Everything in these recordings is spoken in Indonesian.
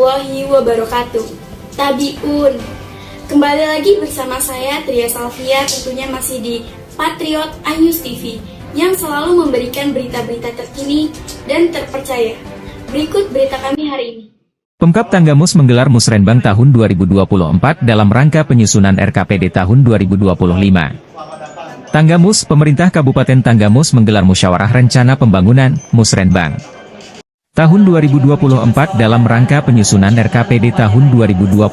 warahmatullahi wabarakatuh. Tabiun. Kembali lagi bersama saya Tria Salvia, tentunya masih di Patriot iNews TV yang selalu memberikan berita-berita terkini dan terpercaya. Berikut berita kami hari ini. Pemkab Tanggamus menggelar Musrenbang tahun 2024 dalam rangka penyusunan RKPD tahun 2025. Tanggamus, pemerintah Kabupaten Tanggamus menggelar musyawarah rencana pembangunan, Musrenbang tahun 2024 dalam rangka penyusunan RKPD tahun 2025,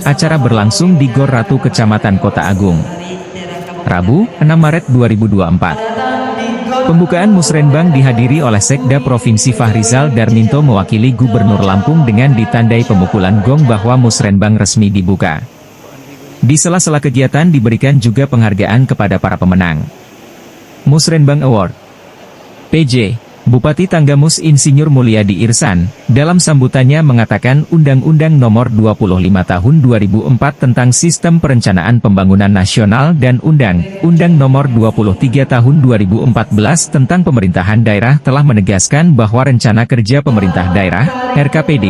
acara berlangsung di Gor Ratu Kecamatan Kota Agung. Rabu, 6 Maret 2024. Pembukaan Musrenbang dihadiri oleh Sekda Provinsi Fahrizal Darminto mewakili Gubernur Lampung dengan ditandai pemukulan gong bahwa Musrenbang resmi dibuka. Di sela-sela kegiatan diberikan juga penghargaan kepada para pemenang Musrenbang Award. PJ Bupati Tanggamus Insinyur Mulyadi Irsan, dalam sambutannya mengatakan Undang-Undang Nomor 25 Tahun 2004 tentang Sistem Perencanaan Pembangunan Nasional dan Undang-Undang Nomor 23 Tahun 2014 tentang Pemerintahan Daerah telah menegaskan bahwa Rencana Kerja Pemerintah Daerah, RKPD,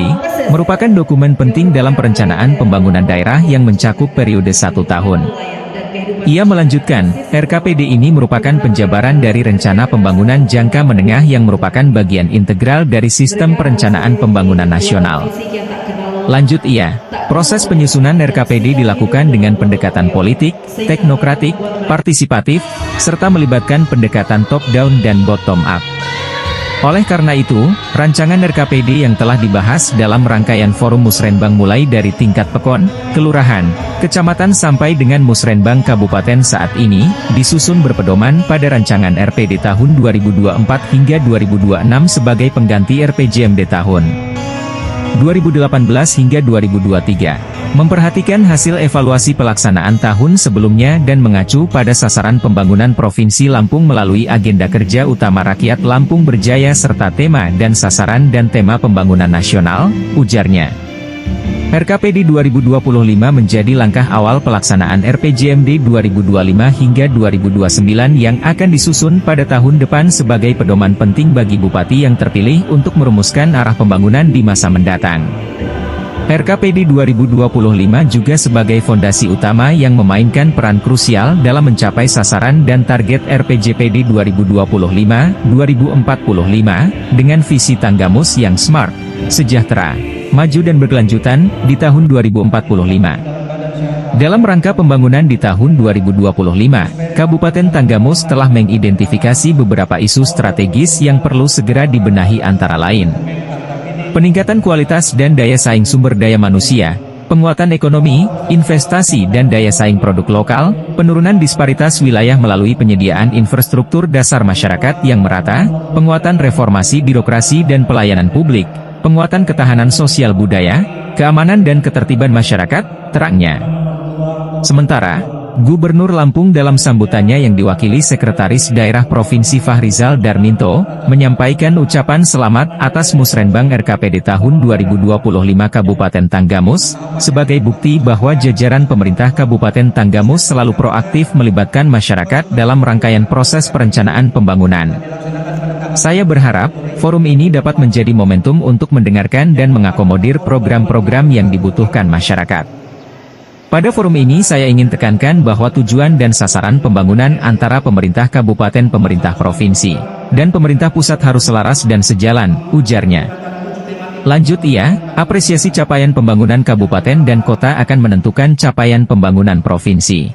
merupakan dokumen penting dalam perencanaan pembangunan daerah yang mencakup periode 1 tahun. Ia melanjutkan, RKPD ini merupakan penjabaran dari rencana pembangunan jangka menengah yang merupakan bagian integral dari sistem perencanaan pembangunan nasional. Lanjut ia, proses penyusunan RKPD dilakukan dengan pendekatan politik, teknokratik, partisipatif, serta melibatkan pendekatan top-down dan bottom-up. Oleh karena itu, rancangan RKPD yang telah dibahas dalam rangkaian forum Musrenbang mulai dari tingkat Pekon, Kelurahan, Kecamatan sampai dengan Musrenbang Kabupaten saat ini, disusun berpedoman pada rancangan RPD tahun 2024 hingga 2026 sebagai pengganti RPJMD tahun 2018 hingga 2023. Memperhatikan hasil evaluasi pelaksanaan tahun sebelumnya dan mengacu pada sasaran pembangunan Provinsi Lampung melalui agenda kerja utama rakyat Lampung Berjaya serta tema dan sasaran dan tema pembangunan nasional, ujarnya. RKPD 2025 menjadi langkah awal pelaksanaan RPJMD 2025 hingga 2029 yang akan disusun pada tahun depan sebagai pedoman penting bagi bupati yang terpilih untuk merumuskan arah pembangunan di masa mendatang. RKPD 2025 juga sebagai fondasi utama yang memainkan peran krusial dalam mencapai sasaran dan target RPJPD 2025-2045 dengan visi Tanggamus yang smart, sejahtera, maju dan berkelanjutan di tahun 2045. Dalam rangka pembangunan di tahun 2025, Kabupaten Tanggamus telah mengidentifikasi beberapa isu strategis yang perlu segera dibenahi antara lain peningkatan kualitas dan daya saing sumber daya manusia, penguatan ekonomi, investasi dan daya saing produk lokal, penurunan disparitas wilayah melalui penyediaan infrastruktur dasar masyarakat yang merata, penguatan reformasi birokrasi dan pelayanan publik, penguatan ketahanan sosial budaya, keamanan dan ketertiban masyarakat, terangnya. Sementara, Gubernur Lampung dalam sambutannya yang diwakili Sekretaris Daerah Provinsi Fahrizal Darminto, menyampaikan ucapan selamat atas Musrenbang RKPD tahun 2025 Kabupaten Tanggamus, sebagai bukti bahwa jajaran pemerintah Kabupaten Tanggamus selalu proaktif melibatkan masyarakat dalam rangkaian proses perencanaan pembangunan. Saya berharap, forum ini dapat menjadi momentum untuk mendengarkan dan mengakomodir program-program yang dibutuhkan masyarakat. Pada forum ini saya ingin tekankan bahwa tujuan dan sasaran pembangunan antara pemerintah kabupaten, pemerintah provinsi, dan pemerintah pusat harus selaras dan sejalan, ujarnya. Lanjut ia, apresiasi capaian pembangunan kabupaten dan kota akan menentukan capaian pembangunan provinsi.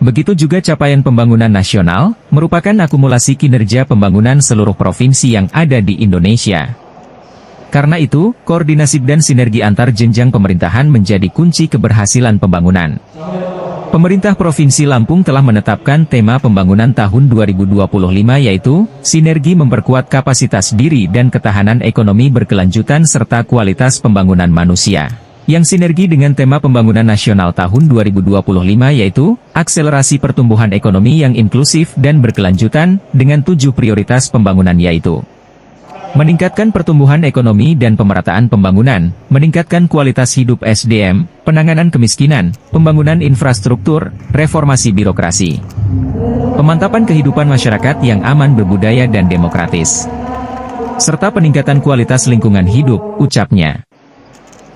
Begitu juga capaian pembangunan nasional, merupakan akumulasi kinerja pembangunan seluruh provinsi yang ada di Indonesia. Karena itu, koordinasi dan sinergi antar jenjang pemerintahan menjadi kunci keberhasilan pembangunan. Pemerintah Provinsi Lampung telah menetapkan tema pembangunan tahun 2025 yaitu, sinergi memperkuat kapasitas diri dan ketahanan ekonomi berkelanjutan serta kualitas pembangunan manusia. Yang sinergi dengan tema pembangunan nasional tahun 2025 yaitu, akselerasi pertumbuhan ekonomi yang inklusif dan berkelanjutan, dengan 7 prioritas pembangunan yaitu, meningkatkan pertumbuhan ekonomi dan pemerataan pembangunan, meningkatkan kualitas hidup SDM, penanganan kemiskinan, pembangunan infrastruktur, reformasi birokrasi, pemantapan kehidupan masyarakat yang aman, berbudaya dan demokratis, serta peningkatan kualitas lingkungan hidup, ucapnya.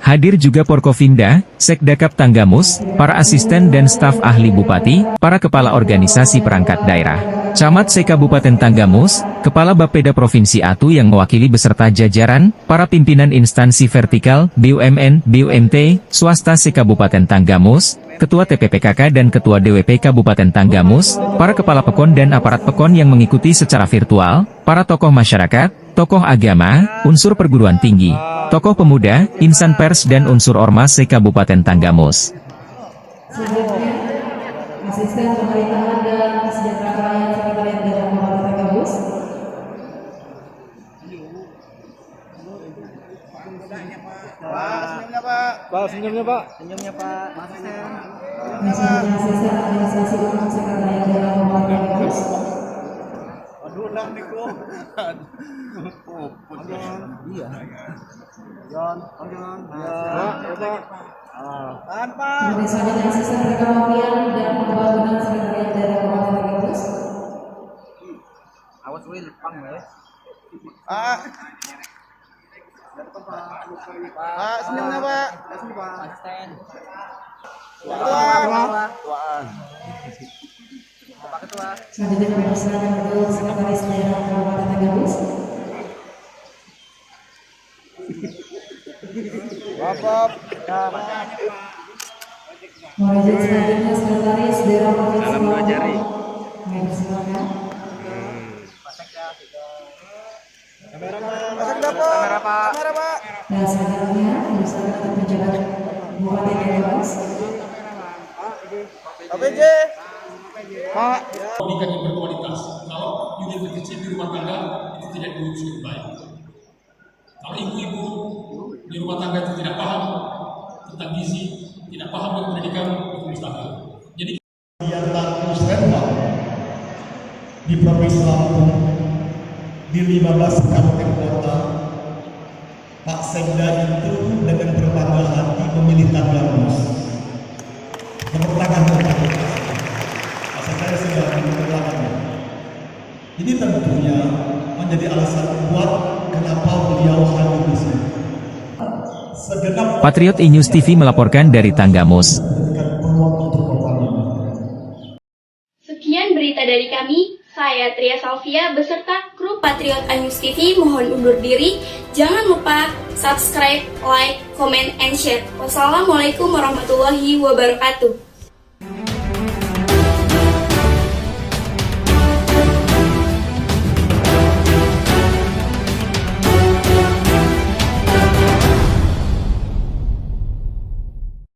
Hadir juga Porkovinda, Sekdakap Tanggamus, para asisten dan staf ahli Bupati, para kepala organisasi perangkat daerah, Camat se-Kabupaten Tanggamus, Kepala Bapeda Provinsi Atu yang mewakili beserta jajaran, para pimpinan instansi vertikal, BUMN, BUMT, swasta se-Kabupaten Tanggamus, Ketua TPPKK dan Ketua DWP Kabupaten Tanggamus, para kepala PEKON dan aparat PEKON yang mengikuti secara virtual, para tokoh masyarakat, tokoh agama, unsur perguruan tinggi, tokoh pemuda, insan pers dan unsur ormas se-Kabupaten Tanggamus. Selanjutnya, Asisten Pemerintahan dan Kesejahteraan Rakyat Sekretariat Daerah Kabupaten Tanggamus. Pak, senyumnya Pak. Selanjutnya, Asisten Administrasi Umum Sekretariat Daerah Kabupaten Tanggamus. Aduh, lah Niko. Iya. John. Tahan, Pak. Kemudian selanjutnya Asisten Perekonomian dan Pembangunan Sekretariat Daerah Kabupaten Tanggamus. Awas Will, pang ya. Pak, senyumnya Pak. Asisten. Tuaan. Pak Ketua. Selanjutnya kami persilakan untuk Sekretaris Daerah Kabupaten Tanggamus. Bapak. Mohon selanjutnya Sekretaris Daerah Provinsi Bengkulu. Kami persilakan. Kamera Pak. Dan selanjutnya persilakan untuk pejabat Bupati Tanggamus. APJ. Pak. Pendidikan yang berkualitas. Kalau unit kecil di rumah tangga itu tidak diurus dengan baik. Kalau ibu-ibu di rumah tangga itu tidak paham tentang gizi, tidak paham tentang pendidikan, itu mustahil. Jadi Kegiatan musrenbang di Provinsi Lampung di 15 kabupaten kota, Pak Sekda itu dengan berbangga hati memilih Tanggamus. Tepuk tangan untuk saya sudah tepuk tangannya. Ini tentunya menjadi alasan kuat kenapa beliau hadir di sini. Segenap Patriot iNews TV melaporkan dari Tanggamus. memberikan peluang untuk Bapak ini. Sekian berita dari kami. Saya Tria Salvia beserta kru Patriot iNews TV mohon undur diri. Jangan lupa subscribe, like, comment, and share. Wassalamualaikum warahmatullahi wabarakatuh.